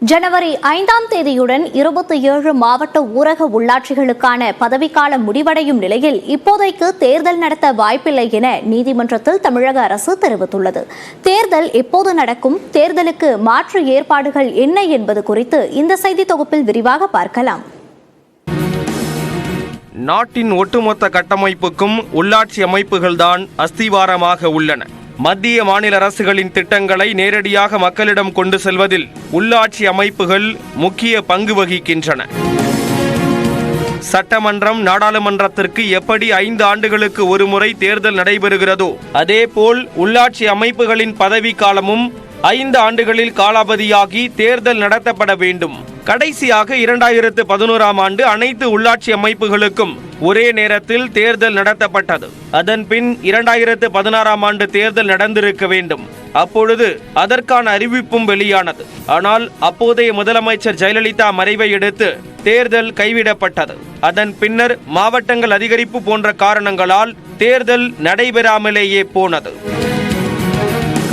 ஜனவரி 5ஆம் தேதியுடன் 27 மாவட்ட ஊரக உள்ளாட்சிகளுக்கான பதவிக்காலம் முடிவடையும் நிலையில் இப்போதைக்கு தேர்தல் நடத்த வாய்ப்பில்லை என நீதிமன்றத்தில் தமிழக அரசு தெரிவித்துள்ளது. தேர்தல் எப்போது நடக்கும், தேர்தலுக்கு மாற்று ஏற்பாடுகள் என்ன என்பது குறித்து இந்த செய்தி தொகுப்பில் விரிவாக பார்க்கலாம். நாட்டின் ஒட்டுமொத்த கட்டமைப்புக்கும் உள்ளாட்சி அமைப்புகள்தான் அஸ்திவாரமாக உள்ளன. மத்திய மாநில அரசுகளின் திட்டங்களை நேரடியாக மக்களிடம் கொண்டு செல்வதில் உள்ளாட்சி அமைப்புகள் முக்கிய பங்கு வகிக்கின்றன. சட்டமன்றம், நாடாளுமன்றத்திற்கு எப்படி 5 ஆண்டுகளுக்கு ஒரு முறை தேர்தல் நடைபெறுகிறதோ அதேபோல் உள்ளாட்சி அமைப்புகளின் பதவிக்காலமும் 5 ஆண்டுகளில் காலாவதியாகி தேர்தல் நடத்தப்பட வேண்டும். கடைசியாக 2011ஆம் ஆண்டு அனைத்து உள்ளாட்சி அமைப்புகளுக்கும் ஒரே நேரத்தில் தேர்தல் நடத்தப்பட்டது. அதன் பின் 2016ஆம் ஆண்டு தேர்தல் நடந்திருக்க வேண்டும். அப்பொழுது அதற்கான அறிவிப்பும் வெளியானது. ஆனால் அப்போதைய முதலமைச்சர் ஜெயலலிதா மறைவை அடுத்து தேர்தல் கைவிடப்பட்டது. அதன் பின்னர் மாவட்டங்கள் அதிகரிப்பு போன்ற காரணங்களால் தேர்தல் நடைபெறாமலேயே போனது.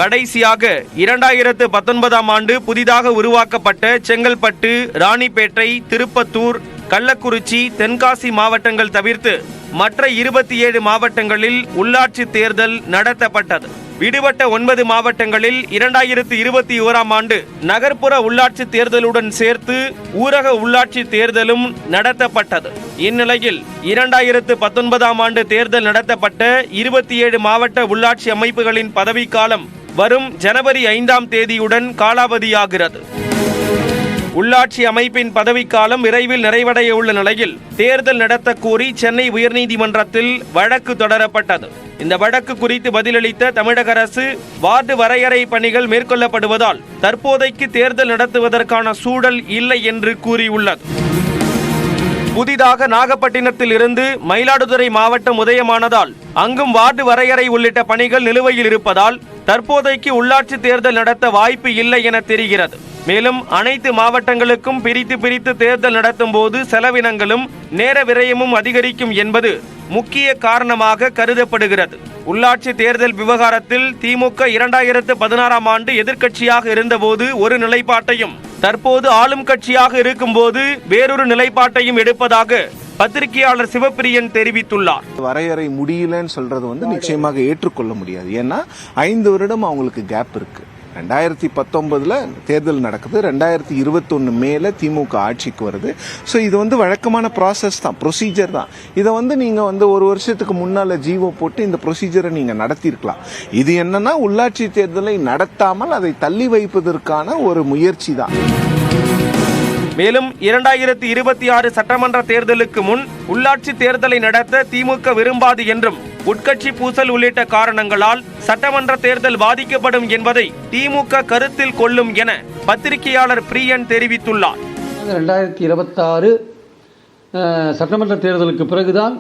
கடைசியாக 2019ஆம் ஆண்டு புதிதாக உருவாக்கப்பட்ட செங்கல்பட்டு, ராணிப்பேட்டை, திருப்பத்தூர், கள்ளக்குறிச்சி, தென்காசி மாவட்டங்கள் தவிர்த்து மற்ற 27 மாவட்டங்களில் உள்ளாட்சி தேர்தல் நடத்தப்பட்டது. விடுபட்ட 9 மாவட்டங்களில் 2021ஆம் ஆண்டு நகர்ப்புற உள்ளாட்சி தேர்தலுடன் சேர்த்து ஊரக உள்ளாட்சி தேர்தலும் நடத்தப்பட்டது. இந்நிலையில் 2019ஆம் ஆண்டு தேர்தல் நடத்தப்பட்ட 27 மாவட்ட உள்ளாட்சி அமைப்புகளின் பதவிக்காலம் வரும் ஜனவரி 5ஆம் தேதியுடன் காலாவதியாகிறது. உள்ளாட்சி அமைப்பின் பதவிக்காலம் விரைவில் நிறைவடைய உள்ள நிலையில் தேர்தல் நடத்த கோரி சென்னை உயர்நீதிமன்றத்தில் வழக்கு தொடரப்பட்டது. இந்த வழக்கு குறித்து பதிலளித்த தமிழக அரசு, வார்டு வரையறை பணிகள் மேற்கொள்ளப்படுவதால் தற்போதைக்கு தேர்தல் நடத்துவதற்கான சூழல் இல்லை என்று கூறியுள்ளது. புதிதாக நாகப்பட்டினத்தில் இருந்து மயிலாடுதுறை மாவட்டம் உதயமானதால் அங்கும் வார்டு வரையறை உள்ளிட்ட பணிகள் நிலுவையில் இருப்பதால் தற்போதைக்கு உள்ளாட்சி தேர்தல் நடத்த வாய்ப்பு இல்லை என தெரிகிறது. மேலும் அனைத்து மாவட்டங்களுக்கும் பிரித்து தேர்தல் நடத்தும் போது செலவினங்களும் நேர விரயமும் அதிகரிக்கும் என்பது முக்கிய காரணமாக கருதப்படுகிறது. உள்ளாட்சி தேர்தல் விவகாரத்தில் திமுக 2016ஆம் ஆண்டு எதிர்க்கட்சியாக இருந்தபோது ஒரு நிலைப்பாட்டையும், தற்போது ஆளும் கட்சியாக இருக்கும்போது வேறொரு நிலைப்பாட்டையும் எடுப்பதாக பத்திரிகையாளர் சிவப்பிரியன் தெரிவித்துள்ளார். வரையறை முடியலன்னு சொல்றது நிச்சயமாக ஏற்றுக்கொள்ள முடியாது. ஏன்னா 5 வருடம் அவங்களுக்கு கேப் இருக்கு. 2019 தேர்தல் நடக்குது, 2021 மேல திமுக ஆட்சிக்கு வருது. ஸோ இது வழக்கமான ப்ராசஸ் தான், ப்ரொசீஜர் தான். இதை நீங்க 1 வருஷத்துக்கு முன்னால ஜீவோ போட்டு இந்த ப்ரொசீஜரை நீங்க நடத்திருக்கலாம். இது என்னன்னா உள்ளாட்சி தேர்தலை நடத்தாமல் அதை தள்ளி வைப்பதற்கான ஒரு முயற்சி தான். மேலும் 2026 சட்டமன்ற தேர்தலுக்கு முன் உள்ளாட்சி தேர்தலை நடத்த திமுக விரும்பாது என்றும், உட்கட்சி பூசல் உள்ளிட்ட காரணங்களால் சட்டமன்ற தேர்தல் பாதிக்கப்படும் என்பதை திமுக கருத்தில் கொள்ளும் என பத்திரிகையாளர் பிரியன் தெரிவித்துள்ளார். 2026 சட்டமன்ற தேர்தலுக்கு பிறகுதான்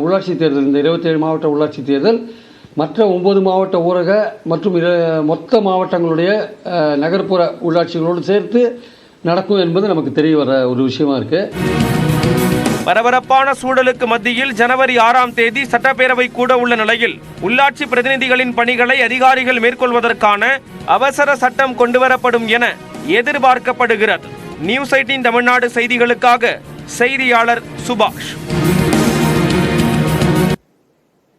உள்ளாட்சி தேர்தல், இந்த 27 மாவட்ட உள்ளாட்சி தேர்தல் மற்ற 9 மாவட்ட ஊரக மற்றும் மொத்த மாவட்டங்களுடைய நகர்ப்புற உள்ளாட்சிகளோடு சேர்த்து நடக்கும் என்பது நமக்கு தெரிய வர ஒரு விஷயமா இருக்கு. பரபரப்பான சூழலுக்கு மத்தியில் ஜனவரி 6ஆம் தேதி சட்டப்பேரவை கூட உள்ள நிலையில் உள்ளாட்சி பிரதிநிதிகளின் பணிகளை அதிகாரிகள் மேற்கொள்வதற்கான அவசர சட்டம் கொண்டுவரப்படும் என எதிர்பார்க்கப்படுகிறது. நியூஸ் 18 தமிழ்நாடு செய்திகளுக்காக செய்தியாளர் சுபாஷ்.